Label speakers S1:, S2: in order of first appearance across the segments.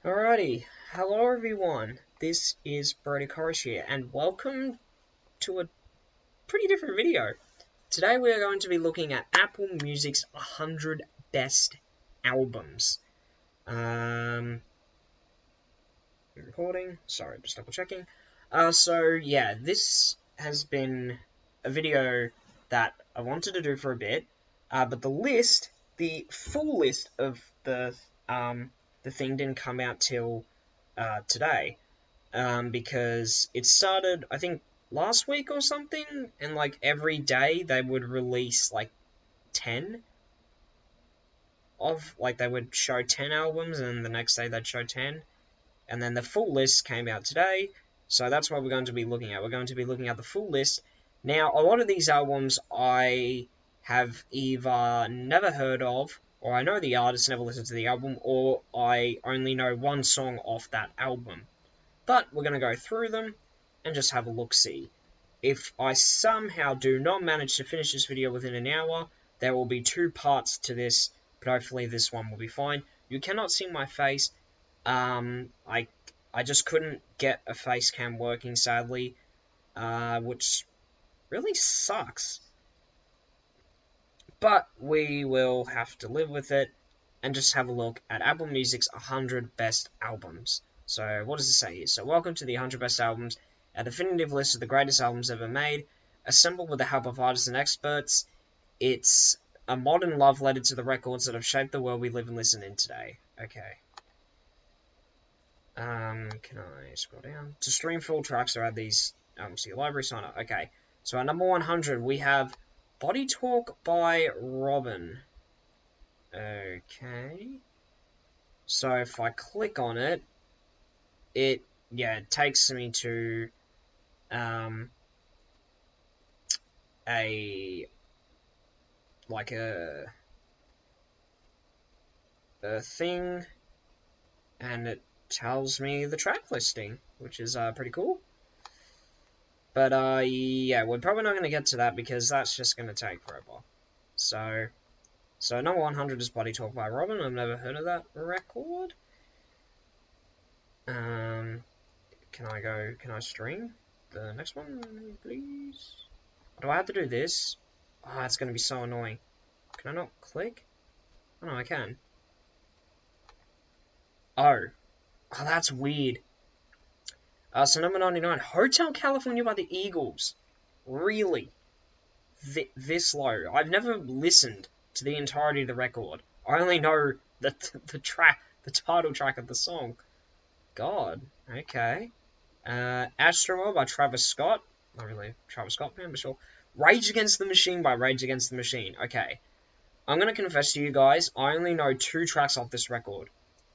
S1: Alrighty, hello everyone. This is Brody Korish here, and welcome to a pretty different video. Today we are going to be looking at Apple Music's 100 Best Albums. Recording. Sorry, just double checking. This has been a video that I wanted to do for a bit, but the full list of the thing didn't come out till today, because it started, I think, last week or something, and like every day they would release like 10 they would show 10 albums, and the next day they'd show 10, and then the full list came out today, so that's what we're going to be looking at. We're going to be looking at the full list. Now, a lot of these albums I have either never heard of, or I know the artist, never listened to the album, or I only know one song off that album. But we're going to go through them and just have a look-see. If I somehow do not manage to finish this video within an hour, there will be two parts to this, but hopefully this one will be fine. You cannot see my face. I just couldn't get a face cam working, sadly, which really sucks. But we will have to live with it and just have a look at Apple Music's 100 Best Albums. So what does it say here? So welcome to the 100 Best Albums, a definitive list of the greatest albums ever made, assembled with the help of artists and experts. It's a modern love letter to the records that have shaped the world we live and listen in today. Okay. Can I scroll down? To stream full tracks or add these to your library, sign up. Okay. So at number 100, we have Body Talk by Robin. Okay. So if I click on it, it takes me to a thing, and it tells me the track listing, which is pretty cool. But yeah, we're probably not going to get to that because that's just going to take forever. So number 100 is Body Talk by Robin. I've never heard of that record. Can I stream the next one, please? Do I have to do this? Oh, it's going to be so annoying. Can I not click? Oh, no, I can. Oh, that's weird. So number 99, Hotel California by the Eagles. Really? This low? I've never listened to the entirety of the record. I only know the title track of the song. God, okay. Astroworld by Travis Scott. Not really a Travis Scott fan, but sure. Rage Against the Machine by Rage Against the Machine. Okay. I'm going to confess to you guys, I only know two tracks off this record.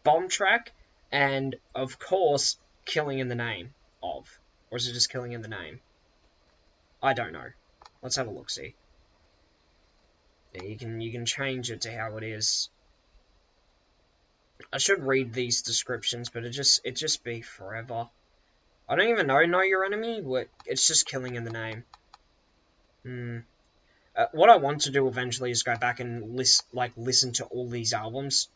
S1: Bomb Track, and, of course, Killing in the Name of. Or is it just Killing in the Name? I don't know. Let's have a look-see. Yeah, you can change it to how it is. I should read these descriptions, but it just be forever. I don't even know Your Enemy. It's just Killing in the Name. What I want to do eventually is go back and listen to all these albums.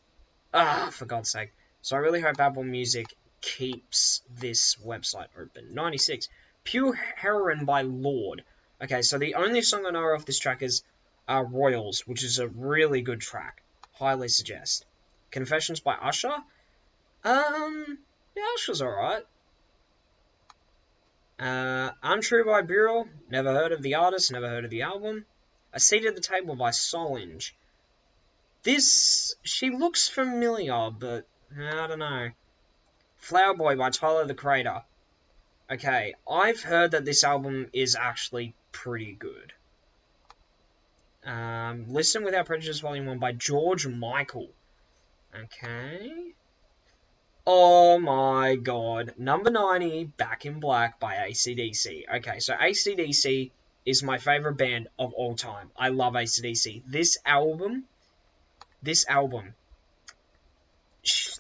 S1: For God's sake. So I really hope Apple Music keeps this website open. 96. Pure Heroin by Lorde. Okay, so the only song I know off this track is Royals, which is a really good track. Highly suggest. Confessions by Usher. Yeah, Usher's alright. Untrue by Bureau. Never heard of the artist, never heard of the album. A Seat at the Table by Solange. She looks familiar, but I don't know. Flower Boy by Tyler, the Creator. Okay, I've heard that this album is actually pretty good. Listen Without Prejudice Volume 1 by George Michael. Okay. Oh my god. Number 90, Back in Black by AC/DC. Okay, so AC/DC is my favorite band of all time. I love AC/DC. This album,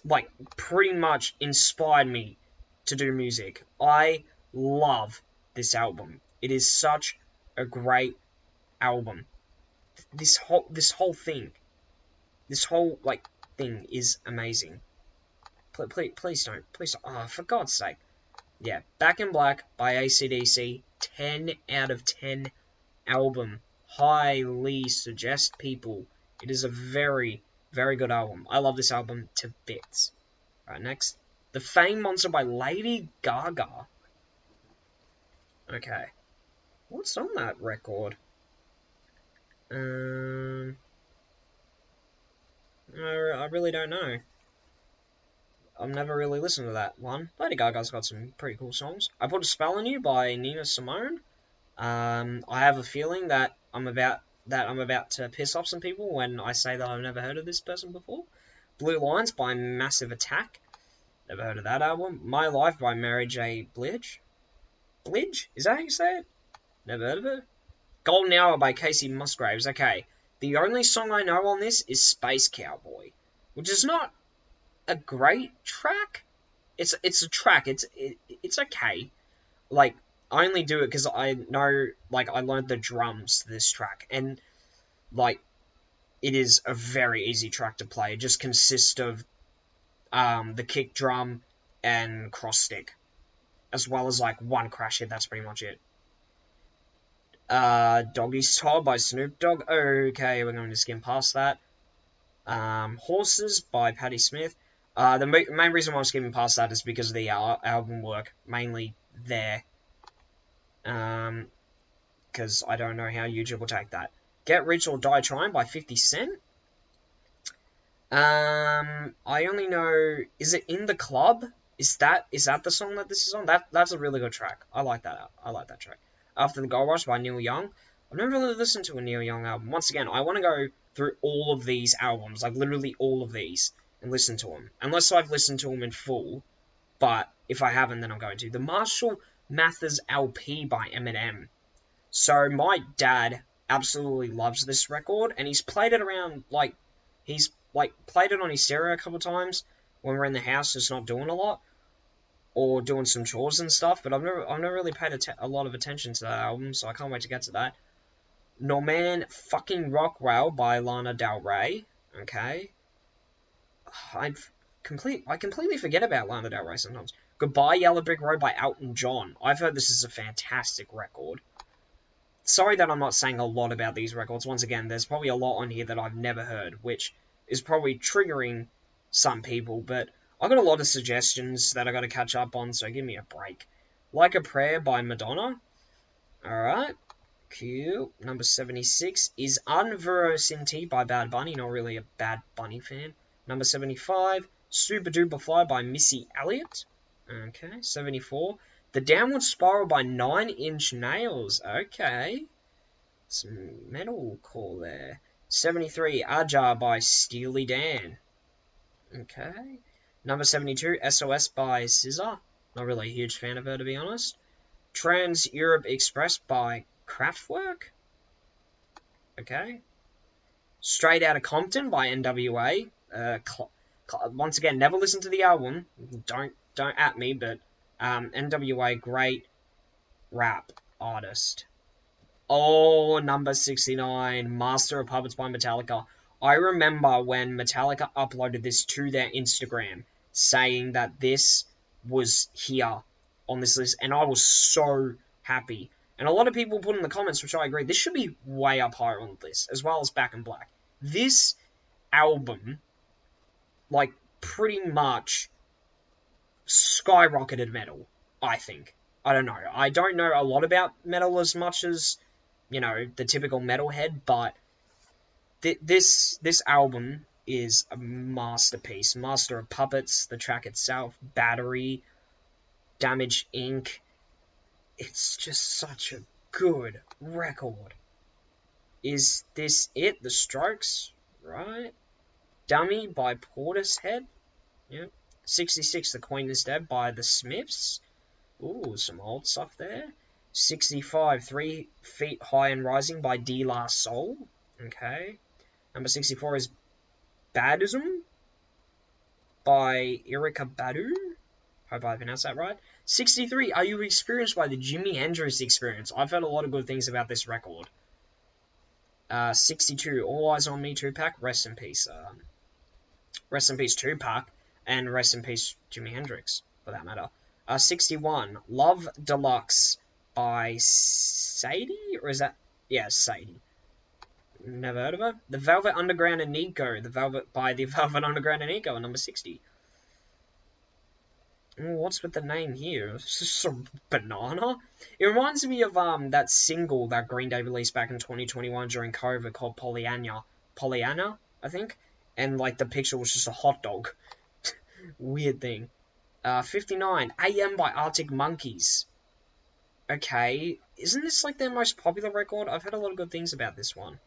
S1: like, pretty much inspired me to do music. I love this album. It is such a great album. This whole thing is amazing. Please don't. Please don't. Oh, for God's sake. Yeah, Back in Black by AC/DC. 10 out of 10 album. Highly suggest people. It is a very, very good album. I love this album to bits. Right, next. The Fame Monster by Lady Gaga. Okay. What's on that record? I really don't know. I've never really listened to that one. Lady Gaga's got some pretty cool songs. I Put a Spell on You by Nina Simone. I have a feeling that I'm about to piss off some people when I say that I've never heard of this person before. Blue Lines by Massive Attack. Never heard of that album. My Life by Mary J. Blige. Blige? Is that how you say it? Never heard of it. Golden Hour by Casey Musgraves. Okay. The only song I know on this is Space Cowboy, which is not a great track. It's a track. It's okay. Like, I only do it because I know, like, I learned the drums to this track, and, like, it is a very easy track to play. It just consists of the kick drum and cross stick, as well as, like, one crash hit. That's pretty much it. Doggy Style by Snoop Dogg. Okay, we're going to skim past that. Horses by Patti Smith. The main reason why I'm skimming past that is because of the album work, mainly there. Because I don't know how YouTube will take that. Get Rich or Die Trying by 50 Cent. I only know, is it In the Club? Is that the song that this is on? That's a really good track. I like that track. After the Gold Rush by Neil Young. I've never really listened to a Neil Young album. Once again, I want to go through all of these albums, like literally all of these, and listen to them. Unless I've listened to them in full, but if I haven't, then I'm going to. The Marshall Mathers LP by Eminem. So my dad absolutely loves this record, and he's played it around, like, he's played it on his stereo a couple times when we're in the house just not doing a lot, or doing some chores and stuff, but I've never really paid a lot of attention to that album, so I can't wait to get to that. Norman Fucking Rockwell by Lana Del Rey. Okay. I completely forget about Lana Del Rey sometimes. Goodbye Yellow Brick Road by Elton John. I've heard this is a fantastic record. Sorry that I'm not saying a lot about these records. Once again, there's probably a lot on here that I've never heard, which is probably triggering some people, but I got a lot of suggestions that I got to catch up on, so give me a break. Like a Prayer by Madonna. Alright. Cute. Number 76 is Unverosimility by Bad Bunny. Not really a Bad Bunny fan. Number 75, Super Duper Fly by Missy Elliott. Okay. 74, The Downward Spiral by 9 Inch Nails. Okay. Some metalcore there. 73, Aja by Steely Dan. Okay. Number 72, SOS by SZA. Not really a huge fan of her, to be honest. Trans Europe Express by Kraftwerk. Okay. Straight Outta Compton by NWA. Once again, never listened to the album. Don't at me, but NWA, great rap artist. Oh, number 69, Master of Puppets by Metallica. I remember when Metallica uploaded this to their Instagram, saying that this was here on this list, and I was so happy. And a lot of people put in the comments, which I agree, this should be way up higher on the list, as well as Back in Black. This album, like, pretty much skyrocketed metal, I think. I don't know. I don't know a lot about metal as much as, you know, the typical metalhead, but this album is a masterpiece. Master of Puppets, the track itself, Battery, Damage Inc. It's just such a good record. Is this it? The Strokes, right? Dummy by Portishead. Yep. 66, The Queen is Dead by The Smiths. Ooh, some old stuff there. 65, 3 Feet High and Rising by De La Soul. Okay. Number 64 is Badism by Erykah Badu. Hope I pronounced that right. 63, Are You Experienced by the Jimi Hendrix Experience. I've heard a lot of good things about this record. 62, All Eyes on Me Tupac. Rest in peace. Rest in peace, Tupac. And rest in peace, Jimi Hendrix, for that matter. 61, Love Deluxe by Sadie? Or is that... Yeah, Sadie. Never heard of her. The Velvet Underground and Nico. The Velvet Underground and Nico at number 60. What's with the name here? It's just some banana? It reminds me of that single that Green Day released back in 2021 during COVID called Pollyanna. Pollyanna, I think? And, like, the picture was just a hot dog. Weird thing. 59, AM by Arctic Monkeys. Okay, isn't this, like, their most popular record? I've heard a lot of good things about this one.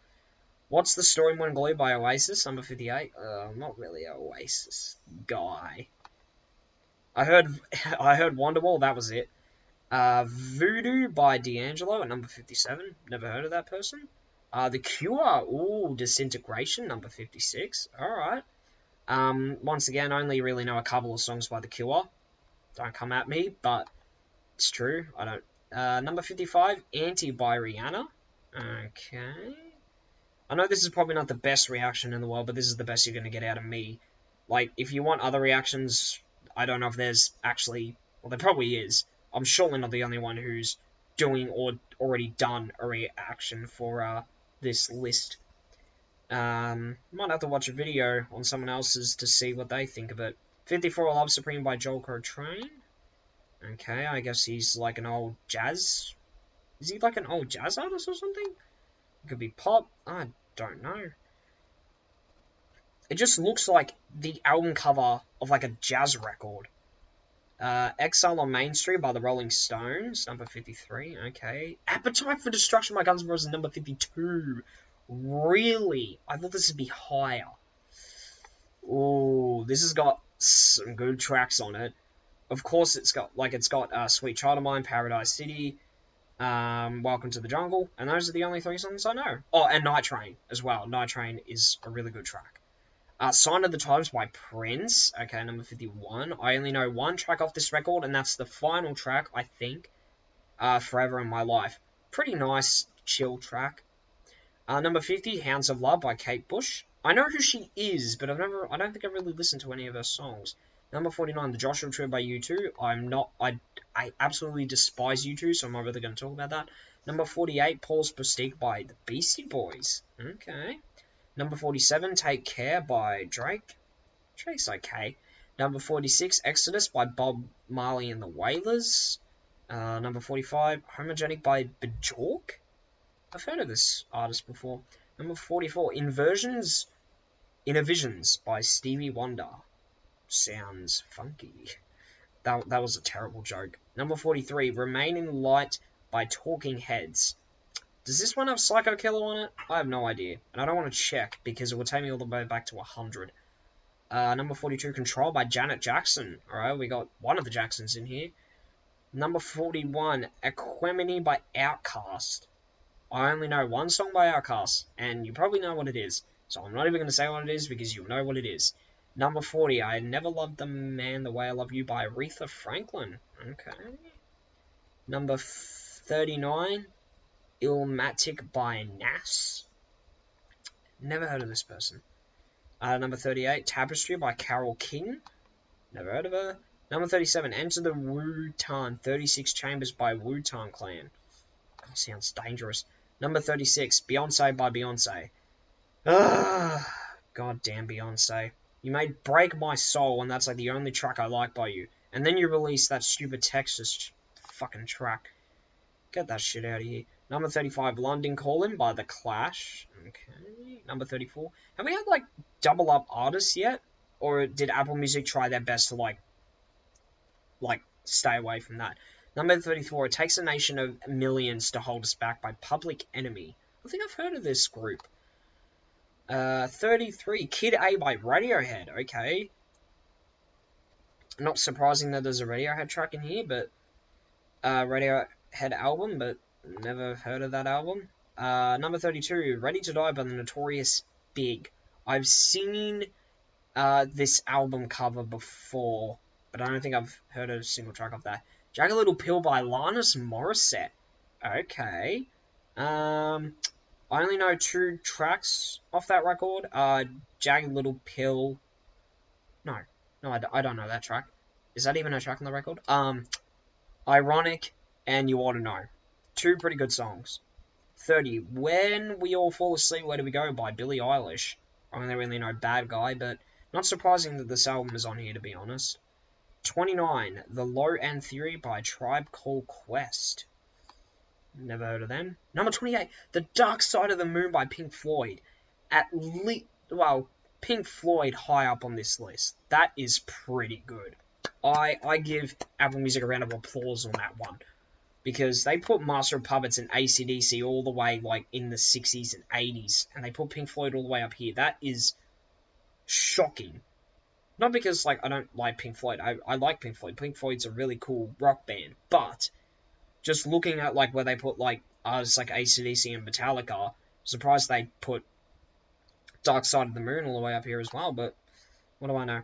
S1: What's the Story When Glue by Oasis, number 58? I'm not really an Oasis guy. I heard Wonderwall, that was it. Voodoo by D'Angelo at number 57. Never heard of that person. The Cure, ooh, Disintegration, number 56. Alright. Once again, I only really know a couple of songs by The Cure. Don't come at me, but it's true. I don't. Number 55, Anti by Rihanna. Okay. I know this is probably not the best reaction in the world, but this is the best you're going to get out of me. Like, if you want other reactions, I don't know if there's actually... Well, there probably is. I'm surely not the only one who's doing or already done a reaction for this list. Might have to watch a video on someone else's to see what they think of it. 54, Love Supreme by Joel Coltrane. Okay, I guess he's like an old jazz... Is he like an old jazz artist or something? It could be pop. I don't know. It just looks like the album cover of like a jazz record. Exile on Main Street by the Rolling Stones, number 53. Okay. Appetite for Destruction by Guns N' Roses, number 52. Really? I thought this would be higher. Ooh, this has got some good tracks on it. Of course, it's got Sweet Child of Mine, Paradise City, Welcome to the Jungle, and those are the only three songs I know. Oh, and Night Train as well. Night Train is a really good track. Sign of the Times by Prince. Okay, number 51. I only know one track off this record, and that's the final track, I think. Forever in My Life. Pretty nice, chill track. Number 50, Hounds of Love by Kate Bush. I know who she is, but I don't think I've really listened to any of her songs. Number 49, The Joshua Tree by U2. I absolutely despise U2, so I'm not really going to talk about that. Number 48, Paul's Mystique by the Beastie Boys. Okay. Number 47, Take Care by Drake. Drake's okay. Number 46, Exodus by Bob Marley and the Wailers. Number 45, Homogenic by Bjork. I've heard of this artist before. Number 44, Innovisions by Stevie Wonder. Sounds funky. That was a terrible joke. Number 43, Remain in Light by Talking Heads. Does this one have Psycho Killer on it? I have no idea. And I don't want to check because it will take me all the way back to 100. Number 42, Control by Janet Jackson. Alright, we got one of the Jacksons in here. Number 41, Equanimity by Outkast. I only know one song by Outkast, and you probably know what it is. So I'm not even going to say what it is because you'll know what it is. Number 40, I Never Loved a Man the Way I Love You by Aretha Franklin. Okay. Number 39, Illmatic by Nas. Never heard of this person. Number 38, Tapestry by Carole King. Never heard of her. Number 37, Enter the Wu-Tang 36 Chambers by Wu-Tang Clan. Oh, sounds dangerous. Number 36, Beyonce by Beyonce. Ugh, God damn Beyonce. You made Break My Soul, and that's like the only track I like by you. And then you release that stupid Texas fucking track. Get that shit out of here. Number 35, London Calling by The Clash. Okay. Number 34. Have we had, like, double up artists yet? Or did Apple Music try their best to, like, stay away from that? Number 34, It Takes a Nation of Millions to Hold Us Back by Public Enemy. I think I've heard of this group. 33, Kid A by Radiohead. Okay. Not surprising that there's a Radiohead track in here, but... Radiohead album, but never heard of that album. Number 32, Ready to Die by the Notorious Big. I've seen this album cover before, but I don't think I've heard a single track of that. Jagged Little Pill by Alanis Morissette. Okay. I only know 2 tracks off that record. Jagged Little Pill. No. No, I don't know that track. Is that even a track on the record? Ironic and You Ought to Know. Two pretty good songs. 30. When We All Fall Asleep, Where Do We Go by Billie Eilish. I only really know Bad Guy, but not surprising that this album is on here, to be honest. 29. The Low End Theory by Tribe Called Quest. Never heard of them. Number 28. The Dark Side of the Moon by Pink Floyd. Pink Floyd high up on this list. That is pretty good. I give Apple Music a round of applause on that one. Because they put Master of Puppets and AC/DC all the way like in the 60s and 80s. And they put Pink Floyd all the way up here. That is shocking. Not because like I don't like Pink Floyd. I like Pink Floyd. Pink Floyd's a really cool rock band. But just looking at like where they put like artists like AC/DC and Metallica, I'm surprised they put Dark Side of the Moon all the way up here as well. But what do I know?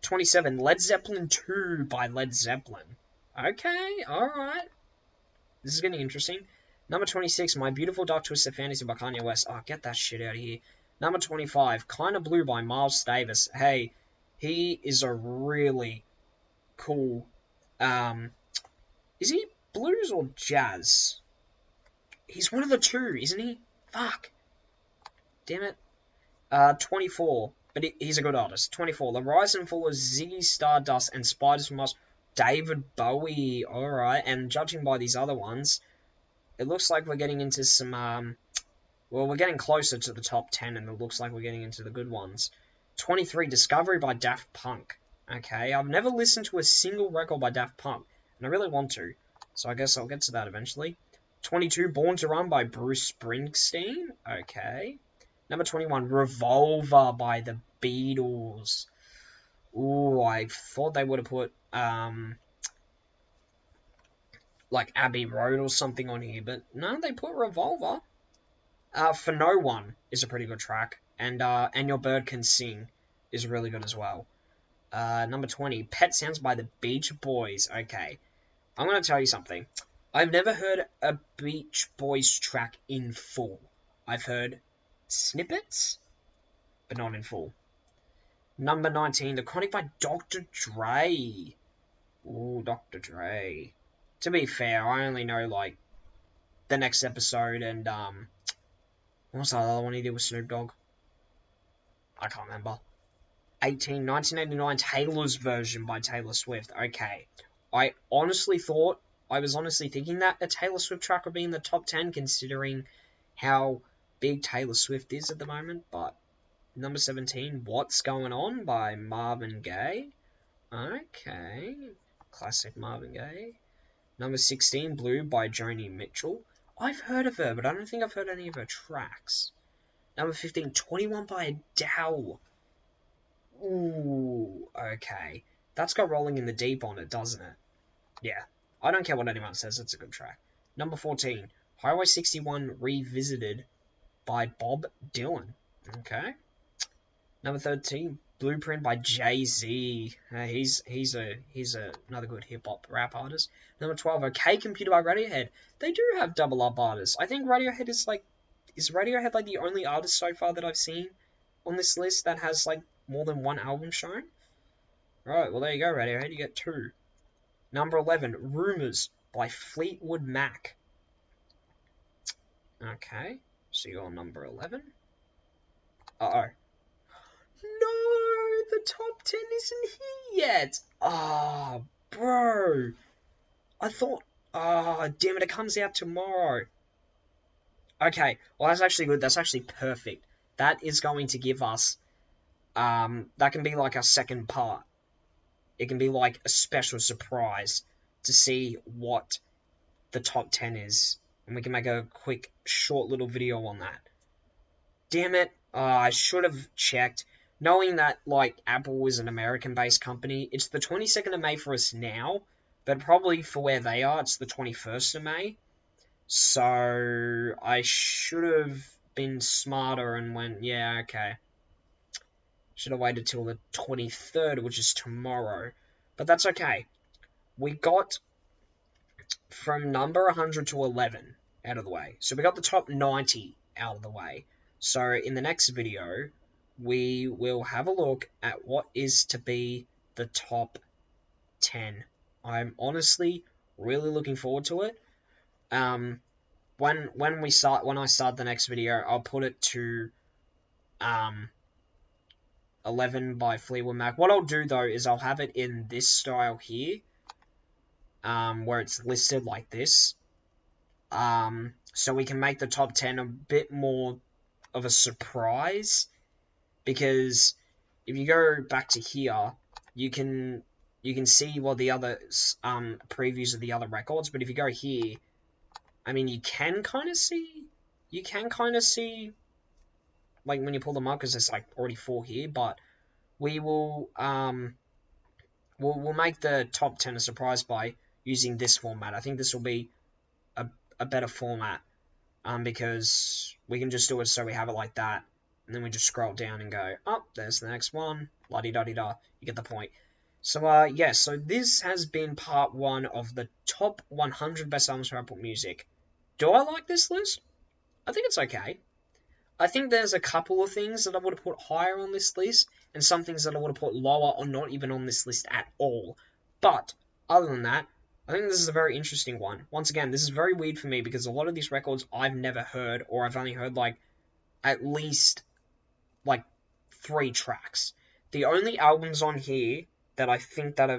S1: 27. Led Zeppelin 2 by Led Zeppelin. Okay, alright. This is getting interesting. Number 26, My Beautiful Dark Twisted Fantasy by Kanye West. Oh, get that shit out of here. Number 25, Kinda Blue by Miles Davis. Hey, he is a really cool... is he blues or jazz? He's one of the two, isn't he? Fuck. Damn it. 24, but he's a good artist. 24, The Rise and Fall of Ziggy Stardust and Spiders from Mars. David Bowie, alright, and judging by these other ones, it looks like we're getting into some, we're getting closer to the top 10, and it looks like we're getting into the good ones. 23, Discovery by Daft Punk. Okay, I've never listened to a single record by Daft Punk, and I really want to, so I guess I'll get to that eventually. 22, Born to Run by Bruce Springsteen. Okay. Number 21, Revolver by the Beatles. Ooh, I thought they would have put, like Abbey Road or something on here, but no, they put Revolver. For No One is a pretty good track, and Your Bird Can Sing is really good as well. Number 20, Pet Sounds by the Beach Boys. Okay, I'm going to tell you something. I've never heard a Beach Boys track in full. I've heard snippets, but not in full. Number 19, The Chronic by Dr. Dre. Ooh, Dr. Dre. To be fair, I only know, like, The Next Episode and, what was that other one he did with Snoop Dogg? I can't remember. 18, 1989, Taylor's Version by Taylor Swift. Okay. I was honestly thinking that a Taylor Swift track would be in the top 10, considering how big Taylor Swift is at the moment, but number 17, What's Going On by Marvin Gaye. Okay, classic Marvin Gaye. Number 16, Blue by Joni Mitchell. I've heard of her, but I don't think I've heard any of her tracks. Number 15, 21 by Adele. Ooh, okay. That's got Rolling in the Deep on it, doesn't it? Yeah, I don't care what anyone says, it's a good track. Number 14, Highway 61 Revisited by Bob Dylan. Okay. Number 13, Blueprint by Jay-Z. He's another good hip-hop rap artist. Number 12, OK Computer by Radiohead. They do have double up artists. I think Radiohead is Radiohead like the only artist so far that I've seen on this list that has like more than one album shown? Right, well there you go, Radiohead, you get 2. Number 11, Rumours by Fleetwood Mac. Okay, so you're on number 11. Uh-oh. No, the top 10 isn't here yet. Ah, oh, bro. I thought, damn it, it comes out tomorrow. Okay, well, that's actually good. That's actually perfect. That is going to give us, that can be like our second part. It can be like a special surprise to see what the top 10 is. And we can make a quick, short little video on that. Damn it, I should have checked. Knowing that, like, Apple is an American-based company, it's the 22nd of May for us now, but probably for where they are, it's the 21st of May. So, I should have been smarter and went, yeah, okay. Should have waited till the 23rd, which is tomorrow. But that's okay. We got from number 100 to 11 out of the way. So we got the top 90 out of the way. So in the next video, we will have a look at what is to be the top 10. I'm honestly really looking forward to it. When I start the next video, I'll put it to 11 by Fleetwood Mac. What I'll do though is I'll have it in this style here, where it's listed like this, so we can make the top 10 a bit more of a surprise, because if you go back to here, you can see what the other previews of the other records, but if you go here, I mean, you can kind of see, like, when you pull them up, because there's, like, already 4 here, but we will, we'll make the top 10 a surprise by using this format. I think this will be a better format, because we can just do it so we have it like that, and then we just scroll down and go, oh, there's the next one, la-di-da-di-da, you get the point. So, yeah, so this has been part 1 of the top 100 best albums for Apple Music. Do I like this list? I think it's okay. I think there's a couple of things that I would have put higher on this list, and some things that I would have put lower or not even on this list at all. But, other than that, I think this is a very interesting one. Once again, this is very weird for me, because a lot of these records I've never heard, or I've only heard, like, at least, like, 3 tracks. The only albums on here that I think that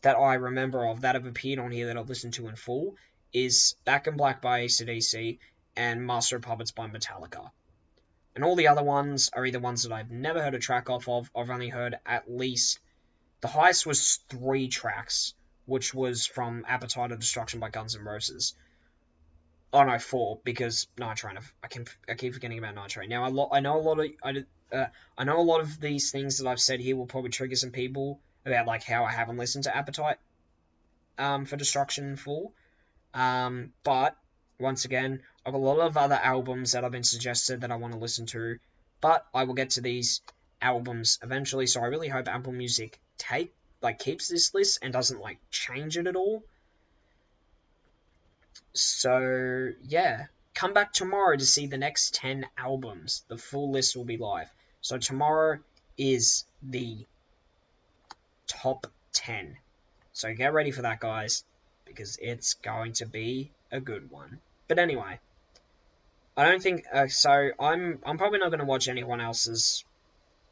S1: I remember of that have appeared on here that I've listened to in full is Back in Black by AC/DC and Master of Puppets by Metallica. And all the other ones are either ones that I've never heard a track off of. I've only heard at least, the highest was 3 tracks, which was from Appetite of Destruction by Guns N' Roses. Oh no, 4, because Night Train. I keep forgetting about Night Train. Now I know a lot of these things that I've said here will probably trigger some people about, like, how I haven't listened to Appetite for Destruction in full. But once again, I've got a lot of other albums that have been suggested that I want to listen to, but I will get to these albums eventually. So I really hope Apple Music keeps this list and doesn't, like, change it at all. So yeah, come back tomorrow to see the next 10 albums. The full list will be live. So tomorrow is the top 10. So get ready for that, guys, because it's going to be a good one. But anyway, I don't think so. I'm probably not going to watch anyone else's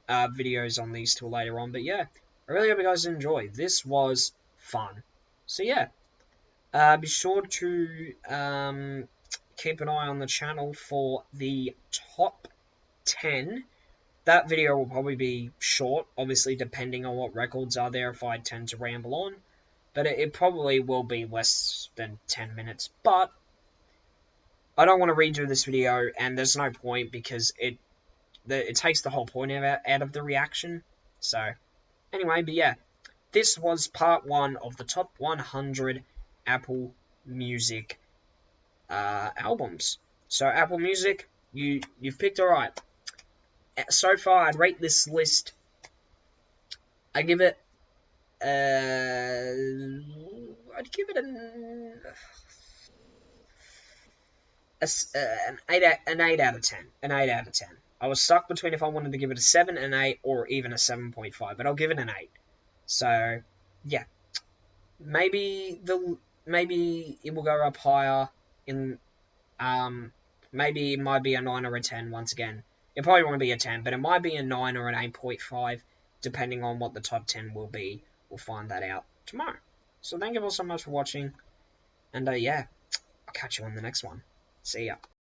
S1: videos on these till later on. But yeah, I really hope you guys enjoy. This was fun. So yeah, be sure to keep an eye on the channel for the top 10. That video will probably be short, obviously, depending on what records are there, if I tend to ramble on. But it probably will be less than 10 minutes. But I don't want to redo this video, and there's no point, because it takes the whole point out of the reaction. So, anyway, but yeah, this was part 1 of the top 100 Apple Music albums. So, Apple Music, you've picked alright. So far, I'd rate this list, I'd give it an 8 out of 10. An 8 out of 10. I was stuck between if I wanted to give it a 7, an 8, or even a 7.5, but I'll give it an 8. So, yeah. Maybe it will go up higher in, maybe it might be a 9 or a 10 once again. It probably won't be a 10, but it might be a 9 or an 8.5, depending on what the top 10 will be. We'll find that out tomorrow. So thank you all so much for watching, and yeah, I'll catch you on the next one. See ya.